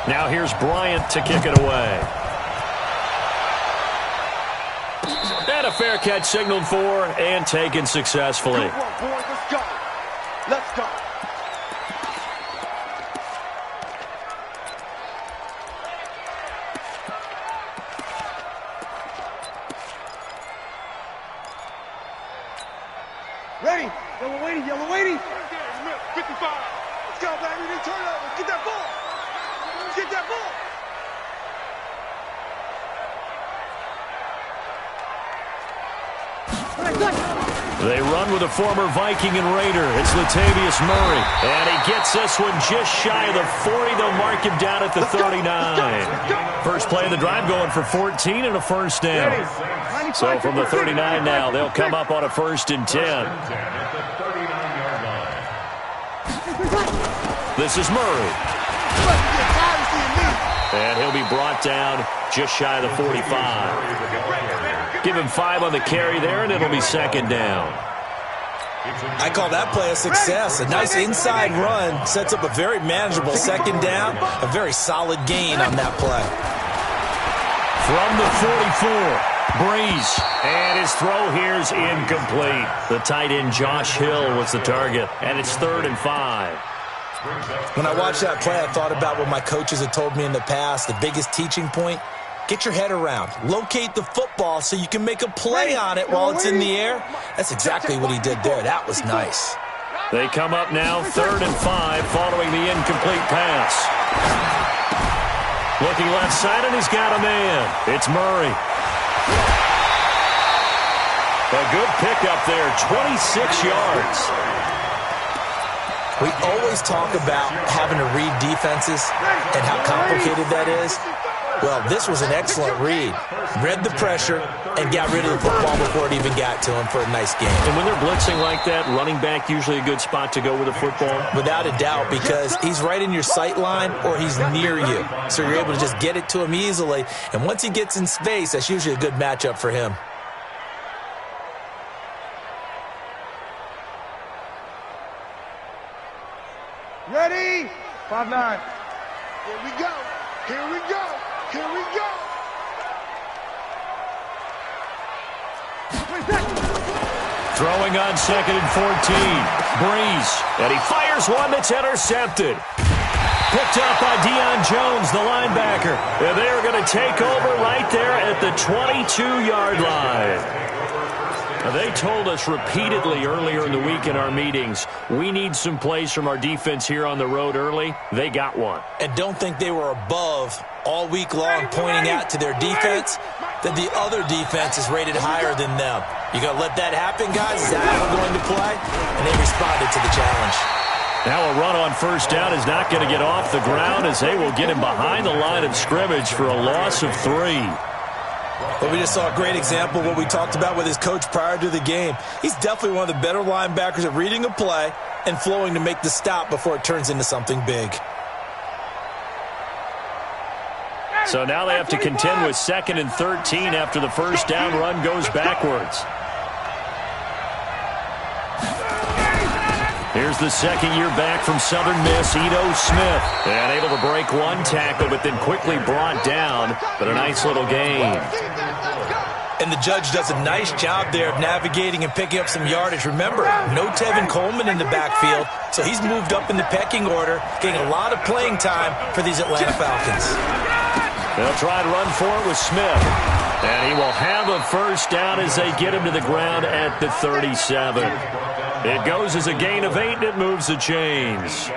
Now here's Bryant to kick it away. And a fair catch signaled for and taken successfully. Good work, boys. Let's go. Let's go. Ready. Yellow waiting. Yellow waiting. 55. Let's go, baby. They turn over. Get that ball. Get that ball. They run with a former Viking and Raider. It's Latavius Murray. And he gets this one just shy of the 40. They'll mark him down at the 39. First play of the drive going for 14 and a first down. So from the 39 now, they'll come up on a 1st and 10. This is Murray. And he'll be brought down just shy of the 45. Give him 5 on the carry there, and it'll be 2nd down. I call that play a success. A nice inside run sets up a very manageable 2nd down. A very solid gain on that play. From the 44, Breeze. And his throw here's incomplete. The tight end Josh Hill was the target, and it's 3rd and 5. When I watched that play, I thought about what my coaches had told me in the past. The biggest teaching point, get your head around. Locate the football so you can make a play on it while it's in the air. That's exactly what he did there. That was nice. They come up now 3rd and 5 following the incomplete pass. Looking left side, and he's got a man. It's Murray. A good pickup there, 26 yards. We always talk about having to read defenses and how complicated that is. Well, this was an excellent read. Read the pressure and got rid of the football before it even got to him for a nice game. And when they're blitzing like that, running back usually a good spot to go with the football? Without a doubt, because he's right in your sight line or he's near you. So you're able to just get it to him easily. And once he gets in space, that's usually a good matchup for him. Ready? 5-9. Here we go. Here we go. Here we go. Throwing on 2nd and 14. Breeze. And he fires one that's intercepted. Picked up by Deion Jones, the linebacker. And they're going to take over right there at the 22-yard line. Now, they told us repeatedly earlier in the week in our meetings, we need some plays from our defense here on the road early. They got one. And don't think they were above all week long pointing out to their defense that the other defense is rated higher than them. You going to let that happen, guys? Is that how we're going to play? And they responded to the challenge. Now a run on 1st down is not going to get off the ground as they will get him behind the line of scrimmage for a loss of 3. But we just saw a great example of what we talked about with his coach prior to the game. He's definitely one of the better linebackers at reading a play and flowing to make the stop before it turns into something big. So now they have to contend with 2nd and 13 after the 1st down run goes backwards. Here's the 2nd year back from Southern Miss, Ito Smith. And able to break one tackle, but then quickly brought down. But a nice little gain. And the judge does a nice job there of navigating and picking up some yardage. Remember, no Tevin Coleman in the backfield, so he's moved up in the pecking order, getting a lot of playing time for these Atlanta Falcons. They'll try and run for it with Smith. And he will have a 1st down as they get him to the ground at the 37. It goes as a gain of 8, and it moves the chains.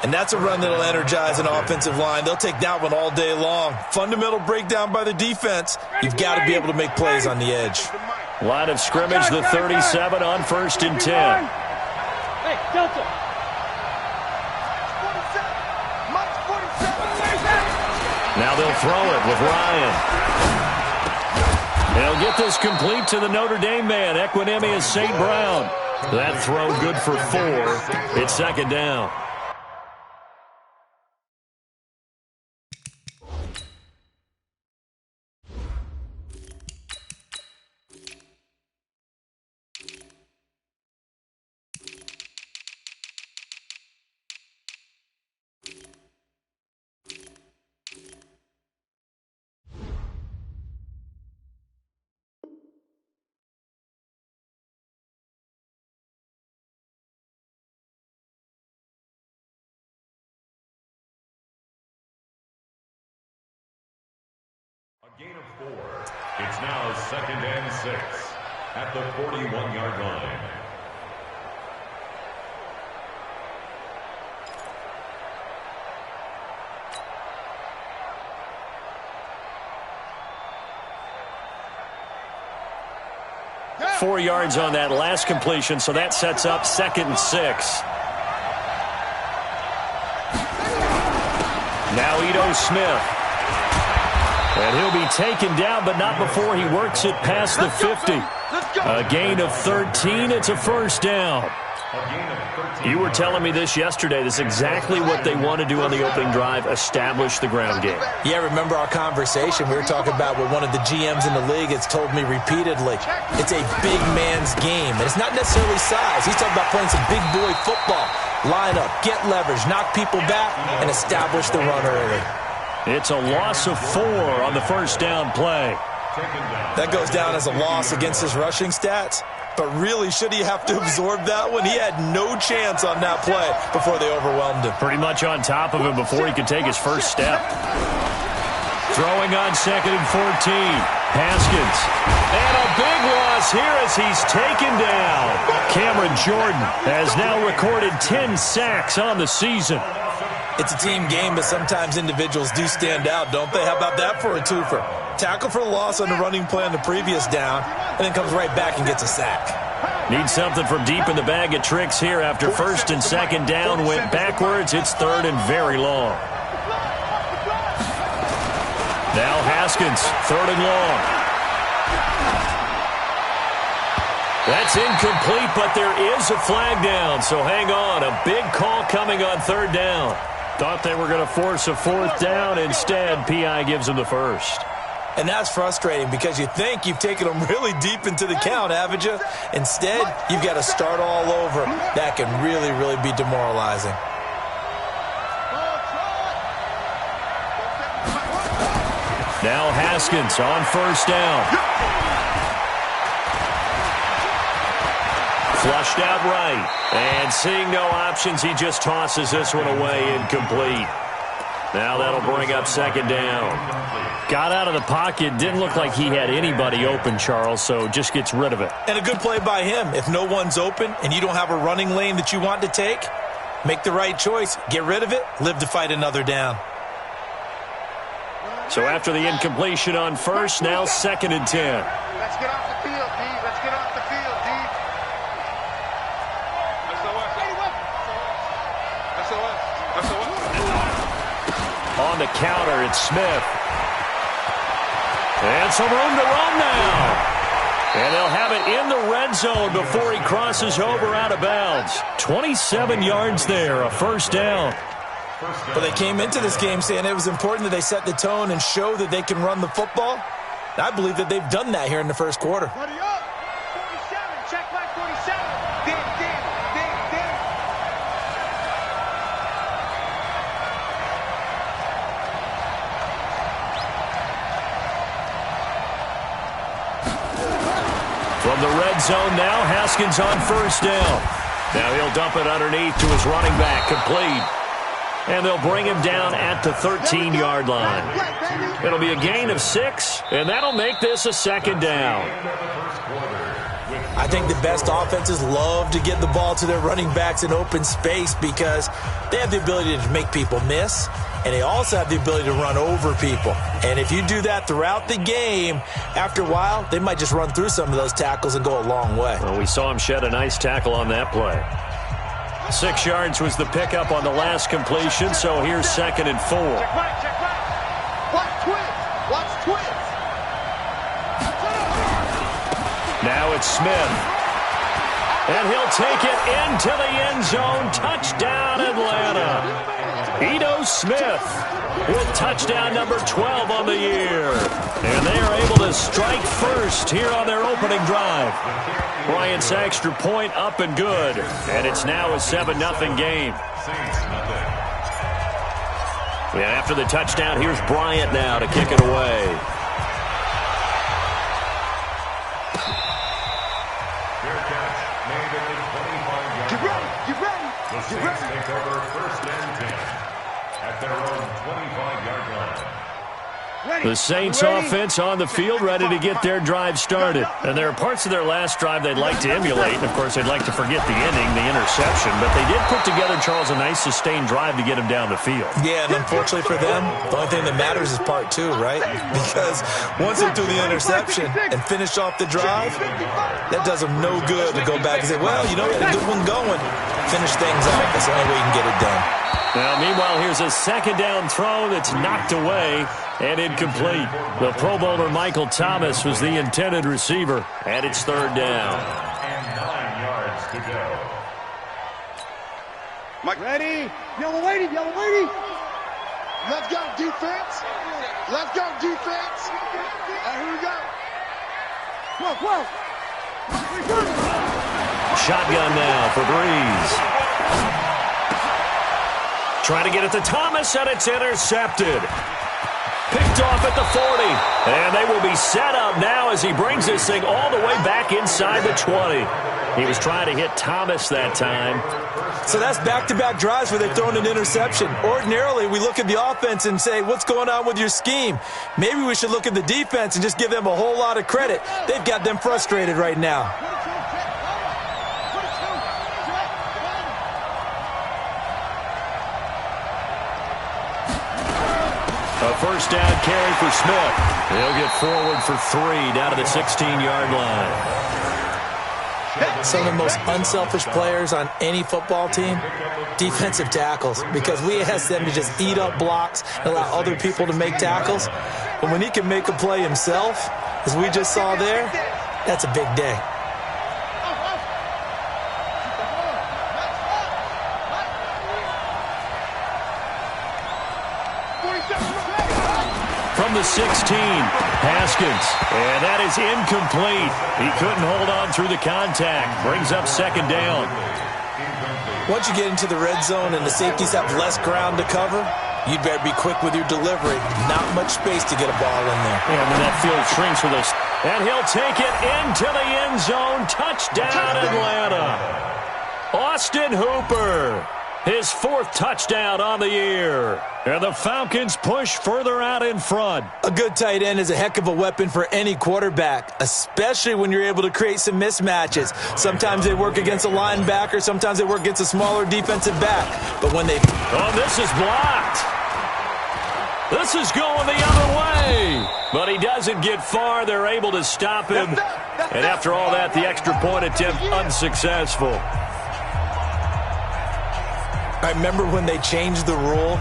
And that's a run that'll energize an offensive line. They'll take that one all day long. Fundamental breakdown by the defense. You've got to be able to make plays on the edge. Line of scrimmage, the 37 on 1st and 10. Hey, Delta. Now they'll throw it with Ryan. They'll get this complete to the Notre Dame man, Equinemius St. Brown. That throw good for 4. It's 2nd down. Gain of 4. It's now 2nd and 6 at the 41-yard line. Yeah. 4 yards on that last completion, so that sets up 2nd and 6. Now Ito Smith. And he'll be taken down, but not before he works it past the 50. A gain of 13. It's a first down. You were telling me this yesterday. This is exactly what they want to do on the opening drive, establish the ground game. Yeah, remember our conversation. We were talking about what one of the GMs in the league has told me repeatedly. It's a big man's game, and it's not necessarily size. He's talking about playing some big boy football. Line up, get leverage, knock people back, and establish the run early. It's a loss of 4 on the first down play. That goes down as a loss against his rushing stats. But really, should he have to absorb that one? He had no chance on that play before they overwhelmed him. Pretty much on top of him before he could take his first step. Throwing on 2nd and 14. Haskins. And a big loss here as he's taken down. Cameron Jordan has now recorded 10 sacks on the season. It's a team game, but sometimes individuals do stand out, don't they? How about that for a twofer? Tackle for a loss on the running play on the previous down, and then comes right back and gets a sack. Need something from deep in the bag of tricks here after 1st and 2nd down went backwards. It's 3rd and very long. Now Haskins, 3rd and long. That's incomplete, but there is a flag down, so hang on. A big call coming on 3rd down. Thought they were going to force a 4th down. Instead, P.I. gives them the first. And that's frustrating because you think you've taken them really deep into the count, haven't you? Instead, you've got to start all over. That can really, really be demoralizing. Now Haskins on 1st down. Flushed out right. And seeing no options, he just tosses this one away incomplete. Now that'll bring up 2nd down. Got out of the pocket. Didn't look like he had anybody open, Charles, so just gets rid of it. And a good play by him. If no one's open and you don't have a running lane that you want to take, make the right choice. Get rid of it. Live to fight another down. So after the incompletion on 1st, now 2nd and 10. Let's get off the field, D. Let's get off the field, D. On the counter, it's Smith. And some room to run now. And they'll have it in the red zone before he crosses over out of bounds. 27 yards there, a first down. Well, they came into this game saying it was important that they set the tone and show that they can run the football. And I believe that they've done that here in the first quarter. Buddy up. 47. Check line 47. Damn. From the red zone now, Haskins on 1st down. Now he'll dump it underneath to his running back, complete. And they'll bring him down at the 13-yard line. It'll be a gain of 6, and that'll make this a 2nd down. I think the best offenses love to get the ball to their running backs in open space because they have the ability to make people miss, and they also have the ability to run over people. And if you do that throughout the game, after a while, they might just run through some of those tackles and go a long way. Well, we saw him shed a nice tackle on that play. 6 yards was the pickup on the last completion, so here's 2nd and 4. Check right. Watch twins. Now it's Smith. And he'll take it into the end zone. Touchdown, Atlanta. Ito Smith with touchdown number 12 on the year. And they are able to strike first here on their opening drive. Bryant's extra point up and good. And it's now a 7-0 game. And after the touchdown, here's Bryant now to kick it away. Get ready. The Saints take over 1st and 10 at their own 25-yard line. The Saints offense on the field, ready to get their drive started. And there are parts of their last drive they'd like to emulate. And, of course, they'd like to forget the ending, the interception. But they did put together, Charles, a nice sustained drive to get him down the field. Yeah, and unfortunately for them, the only thing that matters is part two, right? Because once they threw the interception and finished off the drive, that does them no good to go back and say, well, you know, we had a good one going. Finish things off. That's the only way you can get it done. Now, meanwhile, here's a second down throw that's knocked away and incomplete. The Pro Bowler Michael Thomas was the intended receiver, and it's third down. And 9 yards to go. Mike, ready? Yellow lady, yellow lady. Let's go, defense. Let's go, defense. Here we go. 12. Shotgun now for Breeze. Trying to get it to Thomas, and it's intercepted. Picked off at the 40. And they will be set up now as he brings this thing all the way back inside the 20. He was trying to hit Thomas that time. So that's back-to-back drives where they've thrown an interception. Ordinarily, we look at the offense and say, what's going on with your scheme? Maybe we should look at the defense and just give them a whole lot of credit. They've got them frustrated right now. A first down carry for Smith. He'll get forward for 3 down to the 16-yard line. Some of the most unselfish players on any football team, defensive tackles, because we ask them to just eat up blocks and allow other people to make tackles. But when he can make a play himself, as we just saw there, that's a big day. From the 16, Haskins, and that is incomplete. He couldn't hold on through the contact. Brings up second down. Once you get into the red zone and the safeties have less ground to cover, you'd better be quick with your delivery. Not much space to get a ball in there. And when that field shrinks with us, and he'll take it into the end zone. Touchdown, Atlanta. Austin Hooper. His 4th touchdown on the year. And the Falcons push further out in front. A good tight end is a heck of a weapon for any quarterback, especially when you're able to create some mismatches. Sometimes they work against a linebacker. Sometimes they work against a smaller defensive back. But when they... Oh, this is blocked. This is going the other way. But he doesn't get far. They're able to stop him. And after all that, the extra point attempt unsuccessful. I remember when they changed the rule,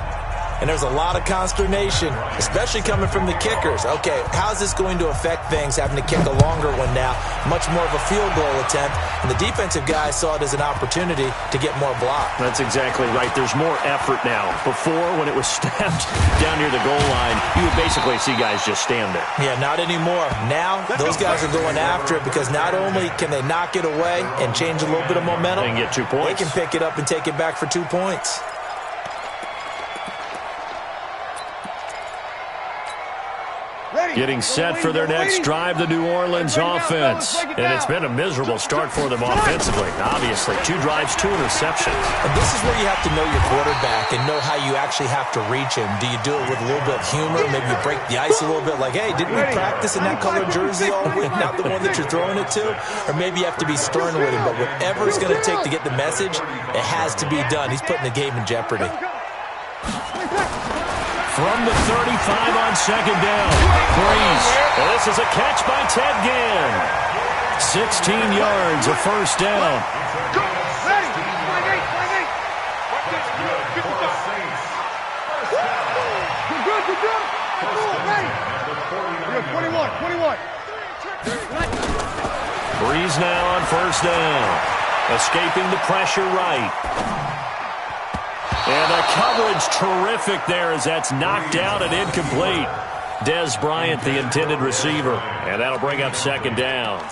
and there's a lot of consternation, especially coming from the kickers. Okay, how's this going to affect things, having to kick a longer one now, much more of a field goal attempt, and the defensive guys saw it as an opportunity to get more block. That's exactly right. There's more effort now. Before, when it was snapped down near the goal line, you would basically see guys just stand there. Yeah, not anymore. Now, those guys are going after it because not only can they knock it away and change a little bit of momentum, they can get 2 points. They can pick it up and take it back for 2 points. Getting set for their next drive, the New Orleans offense. And it's been a miserable start for them offensively. Obviously, 2 drives, 2 interceptions. And this is where you have to know your quarterback and know how you actually have to reach him. Do you do it with a little bit of humor? Maybe you break the ice a little bit like, hey, didn't we practice in that colored jersey all week? Not the one that you're throwing it to? Or maybe you have to be stern with him. But whatever it's going to take to get the message, it has to be done. He's putting the game in jeopardy. From the 35 on second down, Breeze. And this is a catch by Ted Ginn. 16 yards, a first down. Go! Ready! Flag 8! Good! Ready! Good, 21. Breeze now on first down. Escaping the pressure right. And the coverage terrific there as that's knocked out and incomplete. Des Bryant, the intended receiver. And that'll bring up second down.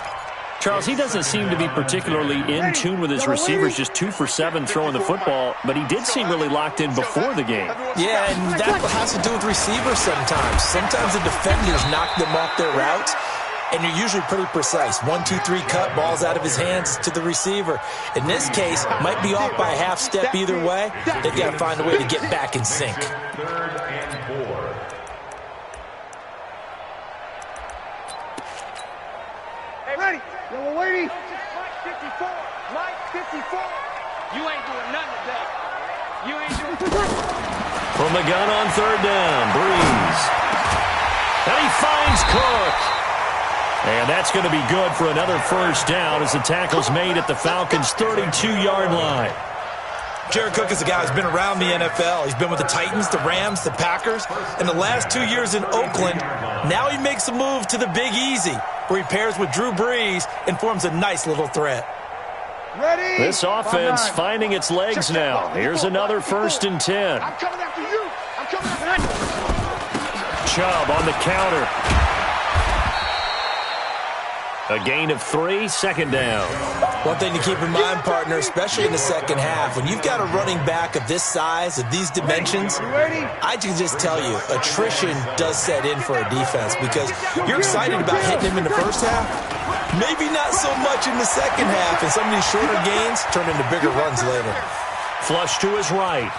Charles, he doesn't seem to be particularly in tune with his receivers, just 2 for 7 throwing the football, but he did seem really locked in before the game. Yeah, and that has to do with receivers sometimes. Sometimes the defenders knock them off their routes, and you're usually pretty precise. 1, 2, 3 cut, balls out of his hands to the receiver. In this case, might be off by a half step either way. They've got to find a way to get back in sync. 3rd and 4. Yellow lady. Mike 54. Mike 54. You ain't doing nothing today. You ain't doing From the gun on third down, Breeze. And he finds Cook. And that's going to be good for another first down as the tackle's made at the Falcons' 32-yard line. Jared Cook is a guy who's been around the NFL. He's been with the Titans, the Rams, the Packers, and the last 2 years in Oakland. Now he makes a move to the Big Easy, where he pairs with Drew Brees and forms a nice little threat. ready. This offense finding its legs now. Here's another 1st and 10. I'm coming after you. I'm coming after you. Chubb on the counter. A gain of 3, 2nd down. One thing to keep in mind, partner, especially in the second half, when you've got a running back of this size, of these dimensions, I can just tell you, attrition does set in for a defense because you're excited about hitting him in the first half, maybe not so much in the second half, and some of these shorter gains turn into bigger runs later. Flush to his right.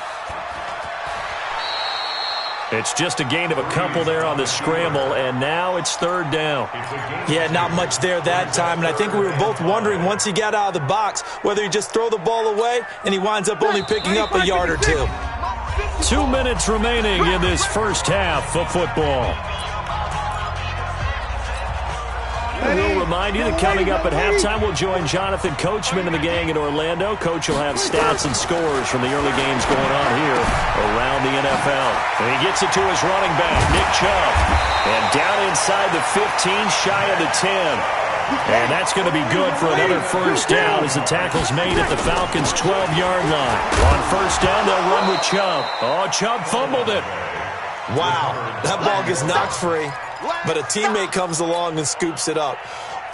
It's just a gain of a couple there on the scramble, and now it's 3rd down. Yeah, not much there that time, and I think we were both wondering once he got out of the box whether he'd just throw the ball away, and he winds up only picking up a yard or 2. 2 minutes remaining in this first half of football. We'll remind you that coming up at halftime, we'll join Jonathan Coachman and the gang in Orlando. Coach will have stats and scores from the early games going on here around the NFL. And he gets it to his running back, Nick Chubb. And down inside the 15, shy of the 10. And that's going to be good for another first down as the tackle's made at the Falcons' 12-yard line. On first down, they'll run with Chubb. Oh, Chubb fumbled it. Wow, that ball gets knocked free, but a teammate comes along and scoops it up.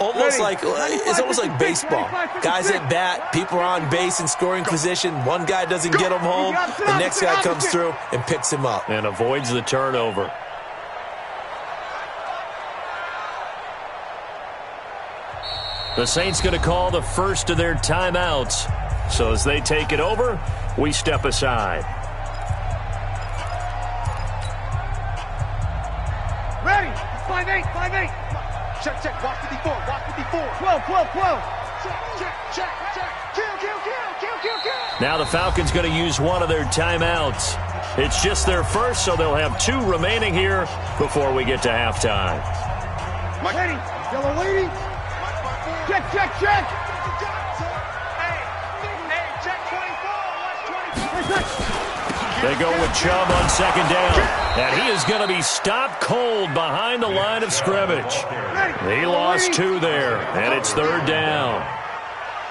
It's almost like baseball. Guys at bat, people are on base in scoring position. One guy doesn't get him home. The next guy comes through and picks him up. And avoids the turnover. The Saints going to call the first of their timeouts. So as they take it over, we step aside. Ready. 5-8. 5-8. Check. Watch 54. Watch 54. 12. Check. Kill. Now the Falcons going to use one of their timeouts. It's just their first, so they'll have 2 remaining here before we get to halftime. Ready. Yellow lady. Check. Hey, check 24. Watch 24. They go with Chubb on 2nd down. And he is going to be stopped cold behind the line of scrimmage. He lost 2 there, and it's 3rd down.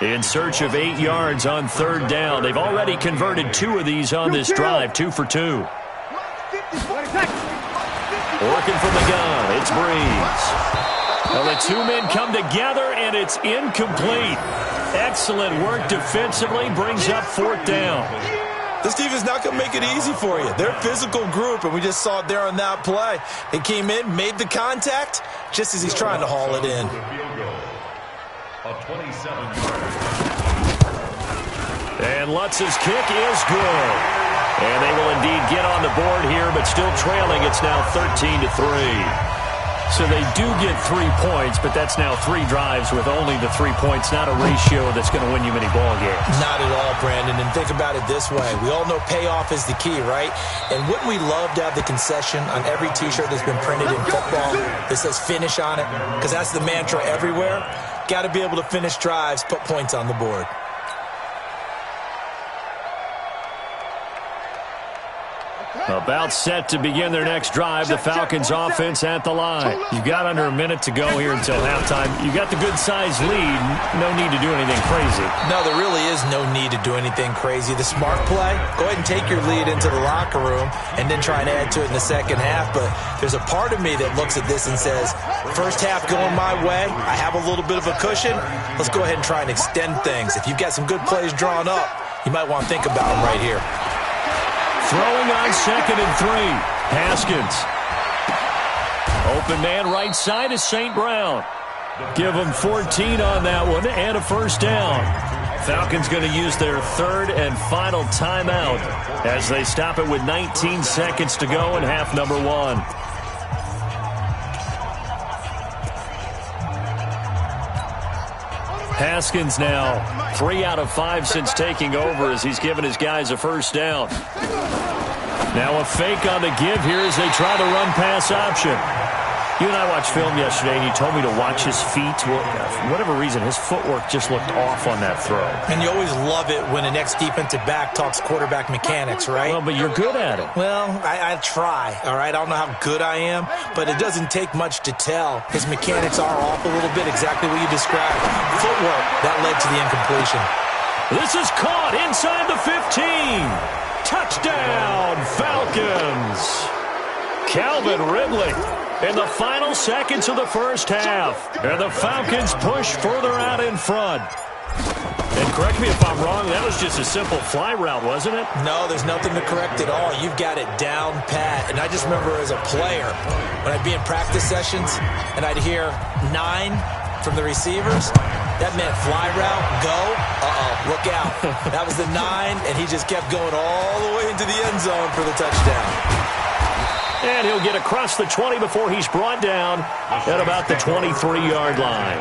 In search of 8 yards on 3rd down. They've already converted 2 of these on this drive, 2 for 2. Working from the gun, it's Breeze. Well, the 2 men come together, and it's incomplete. Excellent work defensively, brings up 4th down. This defense is not going to make it easy for you. They're a physical group, and we just saw it there on that play. He came in, made the contact, just as he's trying to haul it in. And Lutz's kick is good. And they will indeed get on the board here, but still trailing. It's now 13-3. So they do get 3 points, but that's now 3 drives with only the 3 points, not a ratio that's going to win you many ball games. Not at all, Brandon. And think about it this way. We all know payoff is the key, right? And wouldn't we love to have the concession on every T-shirt that's been printed in football that says finish on it? Because that's the mantra everywhere. Got to be able to finish drives, put points on the board. About set to begin their next drive. The Falcons offense at the line. You've got under a minute to go here until halftime. You've got the good-sized lead. No need to do anything crazy. No, there really is no need to do anything crazy. The smart play, go ahead and take your lead into the locker room and then try and add to it in the second half. But there's a part of me that looks at this and says, first half going my way, I have a little bit of a cushion. Let's go ahead and try and extend things. If you've got some good plays drawn up, you might want to think about them right here. Throwing on 2nd and 3. Haskins. Open man right side is St. Brown. Give them 14 on that one and a first down. Falcons going to use their 3rd and final timeout as they stop it with 19 seconds to go in half number 1. Haskins now 3 out of 5 since taking over as he's given his guys a first down. Now a fake on the give here as they try the run-pass option. You and I watched film yesterday, and you told me to watch his feet. Well, for whatever reason, his footwork just looked off on that throw. And you always love it when an ex-defensive back talks quarterback mechanics, right? Well, but you're good at it. Well, I try, all right? I don't know how good I am, but it doesn't take much to tell. His mechanics are off a little bit, exactly what you described. Footwork, that led to the incompletion. This is caught inside the 15. Touchdown, Falcons. Calvin Ridley in the final seconds of the first half. And the Falcons push further out in front. And correct me if I'm wrong, that was just a simple fly route, wasn't it? No, there's nothing to correct at all. You've got it down pat. And I just remember as a player, when I'd be in practice sessions and I'd hear 9 from the receivers, that meant fly route, go, look out. That was the 9, and he just kept going all the way into the end zone for the touchdown. And he'll get across the 20 before he's brought down at about the 23-yard line.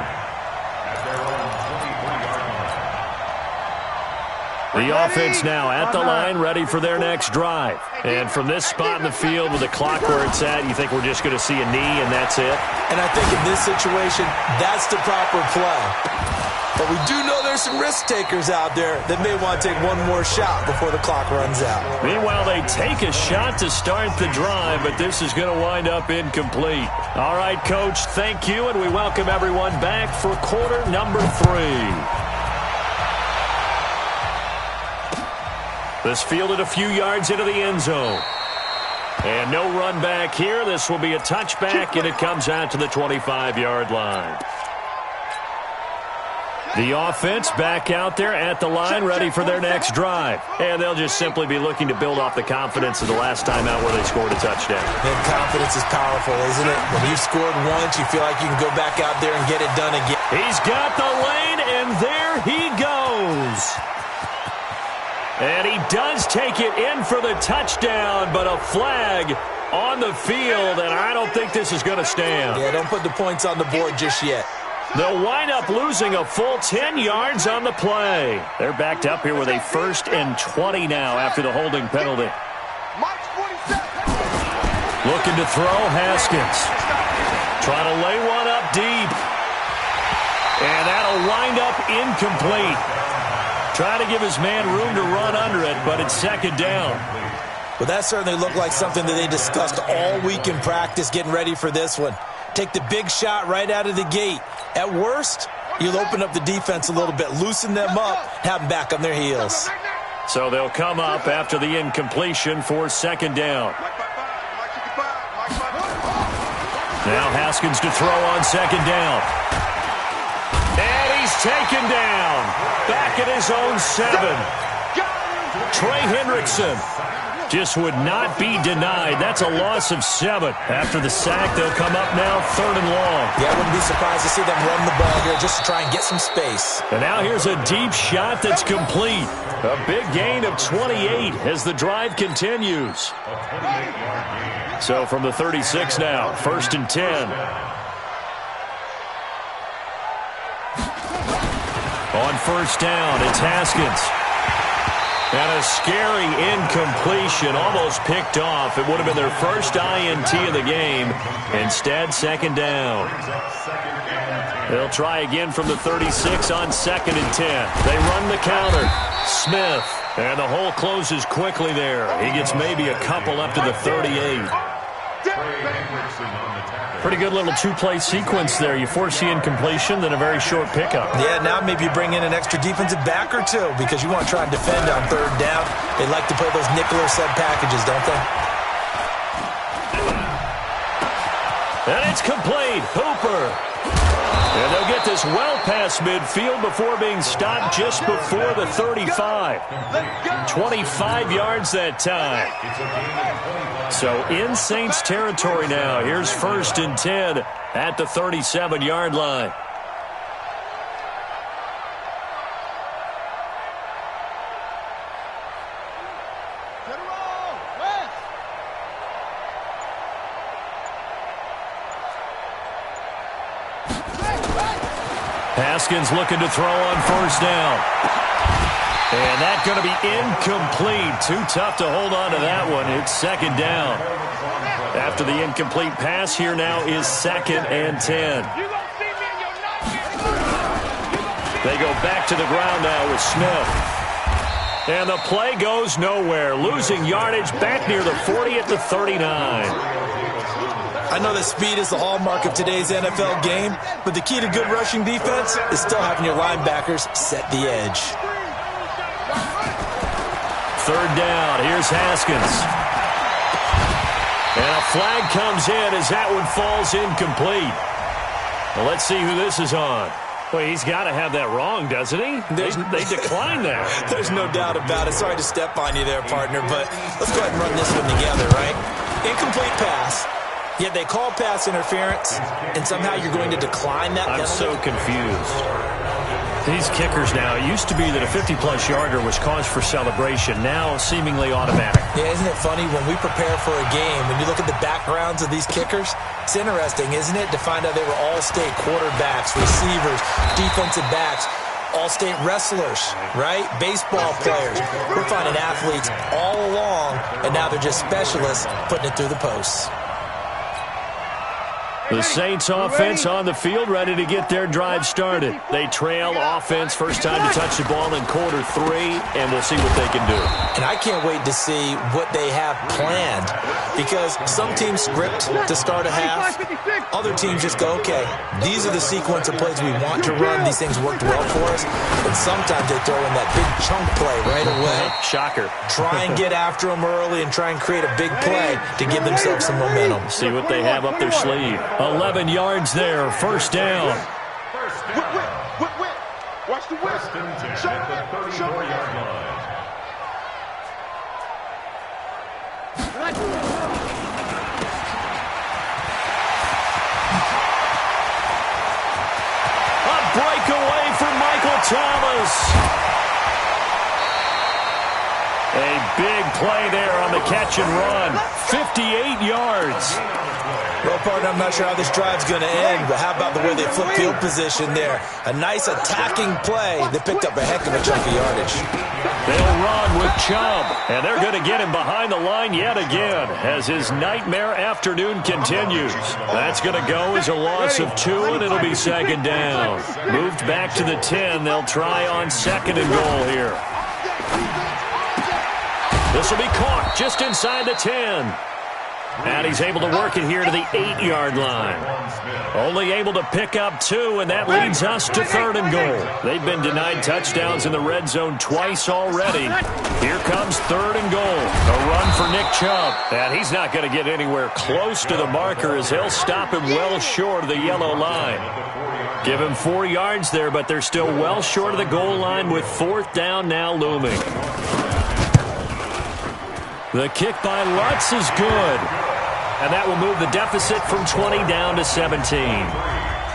The offense now at the line, ready for their next drive. And from this spot in the field with the clock where it's at, you think we're just going to see a knee and that's it? And I think in this situation, that's the proper play. But we do know there's some risk takers out there that may want to take one more shot before the clock runs out. Meanwhile, they take a shot to start the drive, but this is going to wind up incomplete. All right, Coach, thank you, and we welcome everyone back for quarter number 3. This fielded a few yards into the end zone. And no run back here. This will be a touchback, and it comes out to the 25-yard line. The offense back out there at the line, ready for their next drive. And they'll just simply be looking to build off the confidence of the last time out where they scored a touchdown. And confidence is powerful, isn't it? When you've scored once, you feel like you can go back out there and get it done again. He's got the lane, and there he goes. And he does take it in for the touchdown, but a flag on the field, and I don't think this is going to stand. Yeah, don't put the points on the board just yet. They'll wind up losing a full 10 yards on the play. They're backed up here with a 1st and 20 now after the holding penalty. Looking to throw, Haskins. Trying to lay one up deep. And that'll wind up incomplete. Trying to give his man room to run under it, but it's 2nd down. Well, that certainly looked like something that they discussed all week in practice getting ready for this one. Take the big shot right out of the gate. At worst, you'll open up the defense a little bit, loosen them up, have them back on their heels. So they'll come up after the incompletion for 2nd down. Now Haskins to throw on 2nd down. And he's taken down. Back at his own 7. Trey Hendrickson just would not be denied. That's a loss of 7. After the sack, they'll come up now 3rd and long. Yeah, I wouldn't be surprised to see them run the ball here just to try and get some space. And now here's a deep shot that's complete. A big gain of 28 as the drive continues. So from the 36 now, 1st and 10. On 1st down, it's Haskins. And a scary incompletion, almost picked off. It would have been their first INT of the game. Instead, 2nd down. They'll try again from the 36 on 2nd and 10. They run the counter. Smith. And the hole closes quickly there. He gets maybe a couple up to the 38. Pretty good little 2-play sequence there. You force the incompletion, then a very short pickup. Yeah, now maybe you bring in an extra defensive back or 2 because you want to try and defend on 3rd down. They like to play those nickel or sub packages, don't they? And it's complete. Hooper. And they'll get this well past midfield before being stopped just before the 35. 25 yards that time. So in Saints territory now. Here's 1st and 10 at the 37-yard line. Haskins looking to throw on first down. And that's going to be incomplete. Too tough to hold on to that one. It's second down. After the incomplete pass, here now is 2nd and 10. They go back to the ground now with Smith. And the play goes nowhere. Losing yardage back near the 40 at the 39. I know that speed is the hallmark of today's NFL game, but the key to good rushing defense is still having your linebackers set the edge. Third down. Here's Haskins. And a flag comes in as that one falls incomplete. Well, let's see who this is on. Well, he's got to have that wrong, doesn't he? They declined that. There's no doubt about it. Sorry to step on you there, partner, but let's go ahead and run this one together, right? Incomplete pass, yet they call pass interference, and somehow you're going to decline that penalty? I'm so confused. These kickers now, it used to be that a 50-plus yarder was cause for celebration, now seemingly automatic. Yeah, isn't it funny when we prepare for a game, when you look at the backgrounds of these kickers, it's interesting, isn't it, to find out they were all-state quarterbacks, receivers, defensive backs, all-state wrestlers, right? Baseball players. We're finding athletes all along, and now they're just specialists putting it through the posts. The Saints offense on the field, ready to get their drive started. They trail offense, first time to touch the ball in quarter 3, and we'll see what they can do. And I can't wait to see what they have planned, because some teams script to start a half. Other teams just go, okay, these are the sequence of plays we want to run. These things worked well for us. And sometimes they throw in that big chunk play right away. Shocker. Try and get after them early and try and create a big play to give themselves some momentum. See what they have up their sleeve. 11 yards there, first down. Watch the whip. Show at the 34-yard line. A breakaway for Michael Thomas. A big play there on the catch and run. 58 yards. Well, partner, I'm not sure how this drive's going to end, but how about the way they flip field position there? A nice attacking play that picked up a heck of a chunk of yardage. They'll run with Chubb, and they're going to get him behind the line yet again as his nightmare afternoon continues. That's going to go as a loss of 2, and it'll be second down. Moved back to the 10. They'll try on second and goal here. This will be caught just inside the 10. And he's able to work it here to the 8-yard line. Only able to pick up 2, and that leads us to third and goal. They've been denied touchdowns in the red zone twice already. Here comes third and goal. A run for Nick Chubb. And he's not going to get anywhere close to the marker as they'll stop him well short of the yellow line. Give him 4 yards there, but they're still well short of the goal line with fourth down now looming. The kick by Lutz is good. And that will move the deficit from 20 down to 17.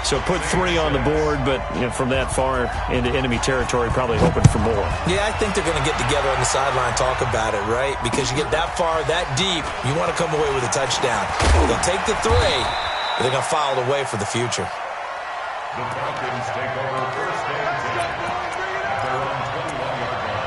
So put 3 on the board, but from that far into enemy territory, probably hoping for more. Yeah, I think they're going to get together on the sideline and talk about it, right? Because you get that far, that deep, you want to come away with a touchdown. They'll take the 3, but they're going to file it away for the future. The Falcons take over first and 10 at their own 21-yard line.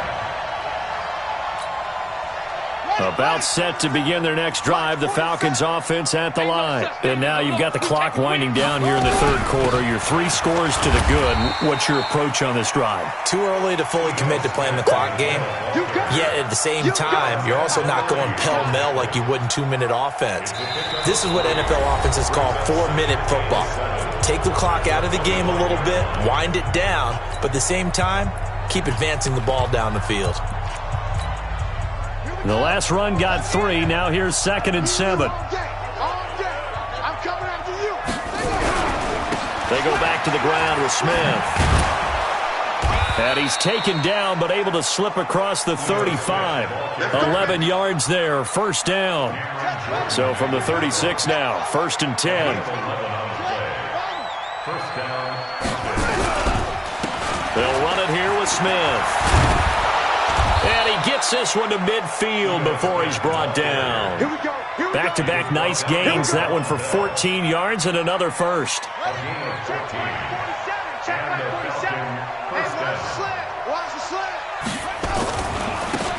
About set to begin their next drive, the Falcons offense at the line. And now you've got the clock winding down here in the third quarter. Your 3 scores to the good. What's your approach on this drive? Too early to fully commit to playing the clock game. Yet at the same time, you're also not going pell-mell like you would in 2-minute offense. This is what NFL offenses call 4-minute football. Take the clock out of the game a little bit, wind it down, but at the same time, keep advancing the ball down the field. The last run got 3. Now here's second and 7. I'm coming after you. They go back to the ground with Smith. And he's taken down, but able to slip across the 35. 11 yards there, first down. So from the 36 now, first and 10. They'll run it here with Smith. And he gets this one to midfield before he's brought down. Back-to-back nice gains. That one for 14 yards and another first.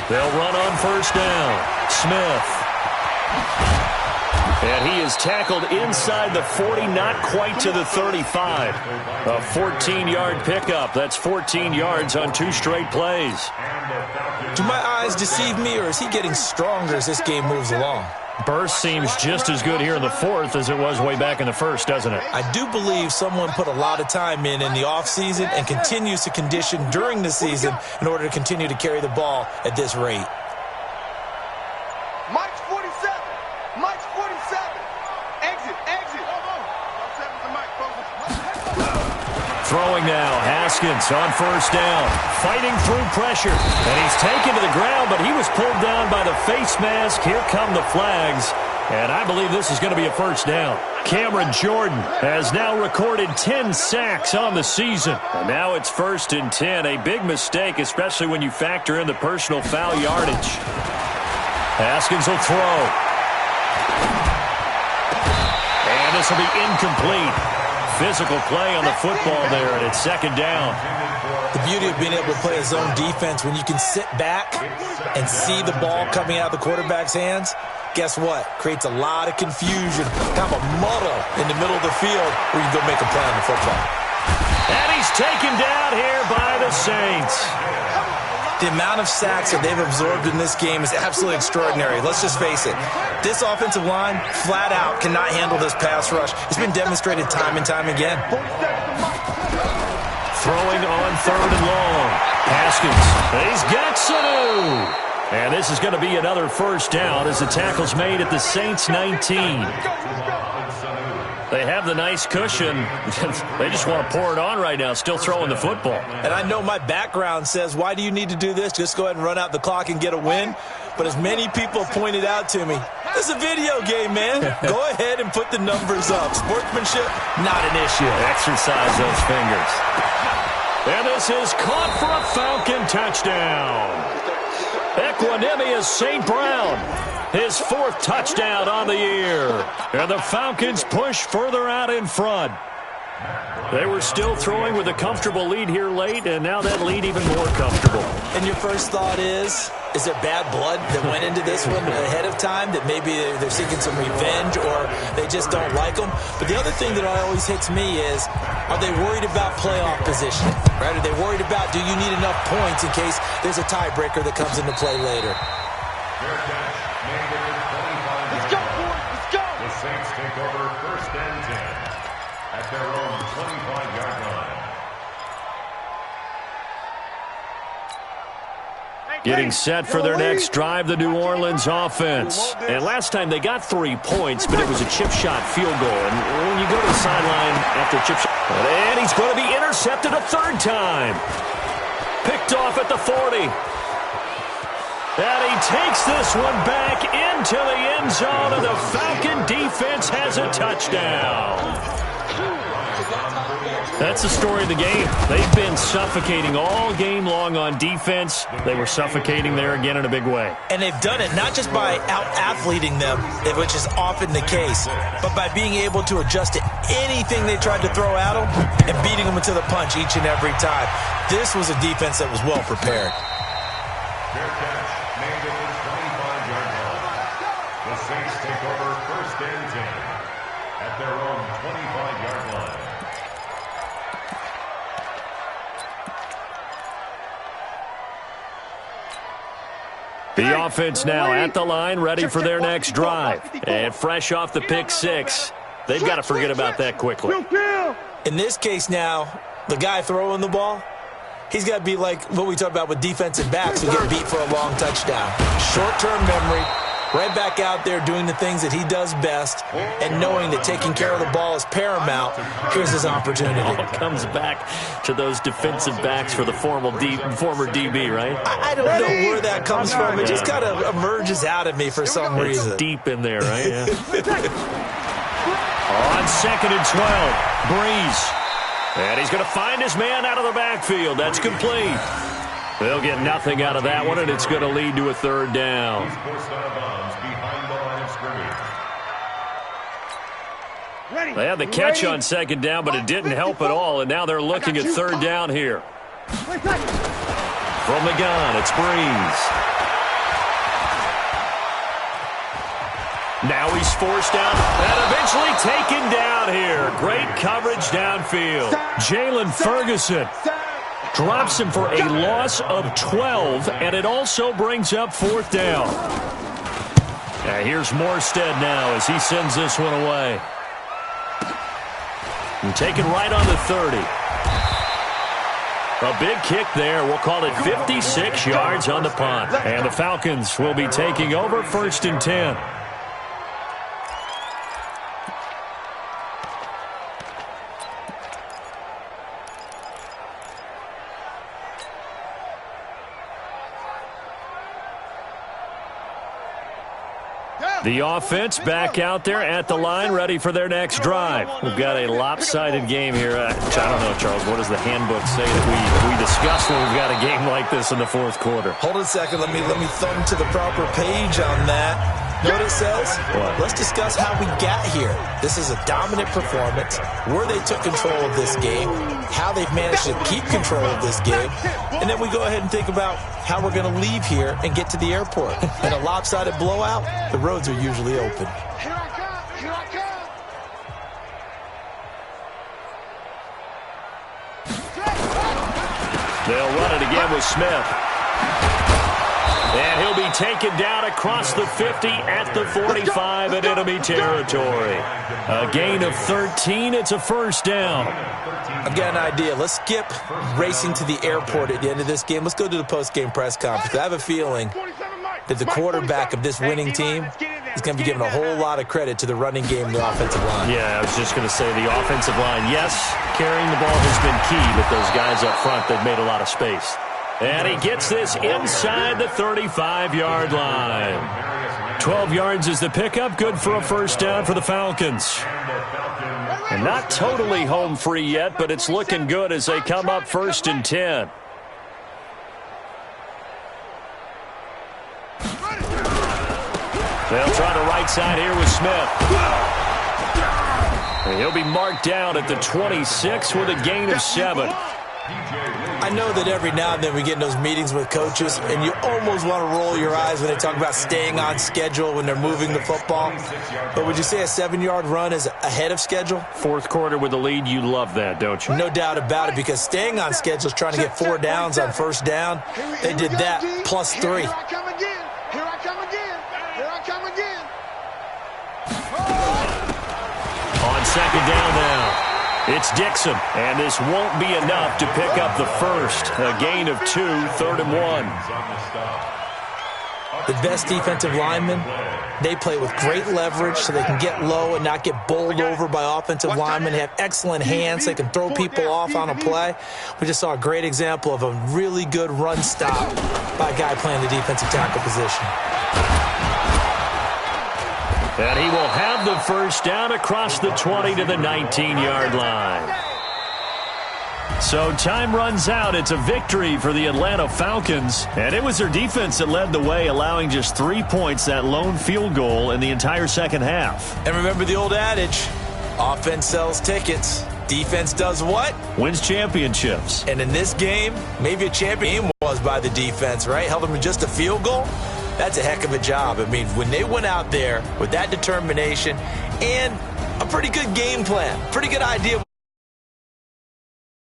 They'll run on first down. Smith. And he is tackled inside the 40, not quite to the 35. A 14-yard pickup. That's 14 yards on 2 straight plays. Do my eyes deceive me, or is he getting stronger as this game moves along? Burst seems just as good here in the 4th as it was way back in the 1st, doesn't it? I do believe someone put a lot of time in the offseason and continues to condition during the season in order to continue to carry the ball at this rate. Mike's 47. Mike's 47. Exit. Throwing now, Haskins on first down, fighting through pressure, and he's taken to the ground, but he was pulled down by the face mask. Here come the flags, and I believe this is going to be a first down. Cameron Jordan has now recorded 10 sacks on the season, and now it's 1st and 10. A big mistake, especially when you factor in the personal foul yardage. Haskins will throw, and this will be incomplete. Physical play on the football there, and it's 2nd down. The beauty of being able to play a zone defense when you can sit back and see the ball coming out of the quarterback's hands, guess what? Creates a lot of confusion, kind of a muddle in the middle of the field where you can go make a play on the football. And he's taken down here by the Saints. The amount of sacks that they've absorbed in this game is absolutely extraordinary. Let's just face it. This offensive line, flat out, cannot handle this pass rush. It's been demonstrated time and time again. Throwing on 3rd and long. Haskins. He's got Sanu. And this is going to be another first down as the tackle's made at the Saints 19. They have the nice cushion. They just want to pour it on right now, still throwing the football. And I know my background says, why do you need to do this? Just go ahead and run out the clock and get a win. But as many people pointed out to me, this is a video game, man. Go ahead and put the numbers up. Sportsmanship, not an issue. Exercise those fingers. And this is caught for a Falcon touchdown. Equanimous St. Brown. His 4th touchdown on the year. And the Falcons push further out in front. They were still throwing with a comfortable lead here late, and now that lead even more comfortable. And your first thought is there bad blood that went into this one ahead of time, that maybe they're seeking some revenge or they just don't like them? But the other thing that always hits me is, are they worried about playoff positioning? Right? Are they worried about, do you need enough points in case there's a tiebreaker that comes into play later? Let's go, boys. Let's go. The Saints take over 1st and 10 at their own 25-yard line. Getting set for their next drive, the New Orleans offense. And last time they got 3 points, but it was a chip shot field goal. And when you go to the sideline after a chip shot, and he's going to be intercepted a 3rd time. Picked off at the 40. And he takes this one back into the end zone, and the Falcon defense has a touchdown. That's the story of the game. They've been suffocating all game long on defense. They were suffocating there again in a big way. And they've done it not just by out-athleting them, which is often the case, but by being able to adjust to anything they tried to throw at them and beating them into the punch each and every time. This was a defense that was well prepared. Fair catch made at the 25-yard line. The Saints take over 1st and 10 at their own 25-yard line. The offense now at the line, ready for their next drive. And fresh off the pick 6. They've got to forget about that quickly. In this case now, the guy throwing the ball, he's got to be like what we talked about with defensive backs who get beat for a long touchdown. Short-term memory, right back out there doing the things that he does best, and knowing that taking care of the ball is paramount. Here's his opportunity. It all comes back to those defensive backs for the former DB, right? I don't know where that comes from. It just kind of emerges out of me for some reason. It's deep in there, right? Yeah. On 2nd and 12, Breeze. And he's going to find his man out of the backfield. That's complete. They'll get nothing out of that one, and it's going to lead to a 3rd down. He's forced out of bounds behind the line of scrimmage. They had the catch on 2nd down, but it didn't help at all, and now they're looking at 3rd down here. From the gun, it's Breeze. he's forced out and eventually taken down here. Great coverage downfield. Jalen Ferguson drops him for a loss of 12, and it also brings up 4th down. Here's Morstead now as he sends this one away. And taken right on the 30. A big kick there. We'll call it 56 yards on the punt. And the Falcons will be taking over 1st and 10. The offense back out there at the line, ready for their next drive. We've got a lopsided game here. I don't know, Charles, what does the handbook say that we discuss when we've got a game like this in the 4th quarter? Hold it a second. Let me thumb to the proper page on that. Know what it says? What? Let's discuss how we got here. This is a dominant performance, where they took control of this game, how they've managed to keep control of this game, and then we go ahead and think about how we're going to leave here and get to the airport. In a lopsided blowout, the roads are usually open. Here I come. Here I come. They'll run it again with Smith. And he'll be taken down across the 50 at the 45 in enemy territory. A gain of 13. It's a 1st down. I've got an idea. Let's skip racing to the airport at the end of this game. Let's go to the post-game press conference. I have a feeling that the quarterback of this winning team is going to be given a whole lot of credit to the running game and the offensive line. Yeah, I was just going to say the offensive line, yes, carrying the ball has been key, but those guys up front, they've made a lot of space. And he gets this inside the 35-yard line. 12 yards is the pickup. Good for a 1st down for the Falcons. And not totally home free yet, but it's looking good as they come up 1st and 10. They'll try the right side here with Smith. And he'll be marked down at the 26 with a gain of 7. I know that every now and then we get in those meetings with coaches, and you almost want to roll your eyes when they talk about staying on schedule when they're moving the football. But would you say a 7-yard run is ahead of schedule? 4th quarter with the lead, you love that, don't you? No doubt about it, because staying on schedule is trying to get 4 downs on 1st down. They did that plus 3. Here I come again. Here I come again. Here I come again. On 2nd down now. It's Dixon, and this won't be enough to pick up the 1st. A gain of 2, 3rd and 1. The best defensive linemen, they play with great leverage so they can get low and not get bowled over by offensive linemen. They have excellent hands. They can throw people off on a play. We just saw a great example of a really good run stop by a guy playing the defensive tackle position. And he will have the 1st down across the 20 to the 19-yard line. So time runs out. It's a victory for the Atlanta Falcons. And it was their defense that led the way, allowing just 3 points, that lone field goal in the entire 2nd half. And remember the old adage, offense sells tickets. Defense does what? Wins championships. And in this game, maybe a champion was by the defense, right? Held them to just a field goal. That's a heck of a job. I mean, when they went out there with that determination and a pretty good game plan, pretty good idea